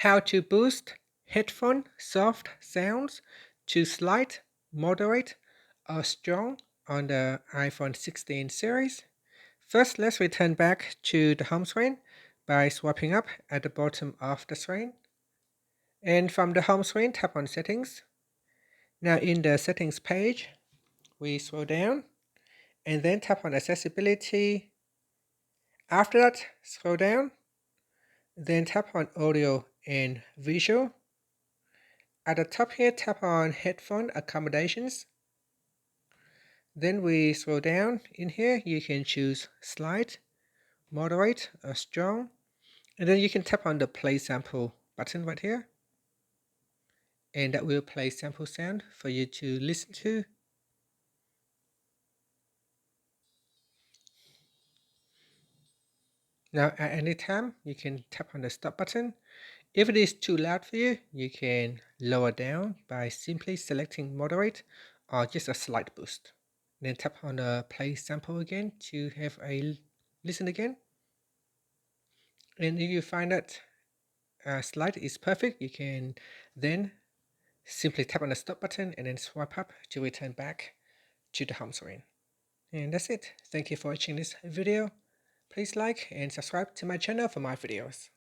How to boost headphone soft sounds to slight, moderate, or strong on the iPhone 16 series. First, let's return back to the home screen by swiping up at the bottom of the screen. And from the home screen, tap on Settings. Now in the Settings page, we scroll down and then tap on Accessibility. After that, scroll down, then tap on Audio and Visual. At the top here, tap on Headphone Accommodations. Then we scroll down. In here, you can choose Slight, Moderate, or Strong. And then you can tap on the Play Sample button right here. And that will play sample sound for you to listen to. Now at any time, you can tap on the Stop button. If it is too loud for you, you can lower down by simply selecting Moderate or just a slight boost. Then tap on the Play Sample again to have a listen again. And if you find that slide is perfect, you can then simply tap on the Stop button and then swipe up to return back to the home screen. And that's it. Thank you for watching this video. Please like and subscribe to my channel for more videos.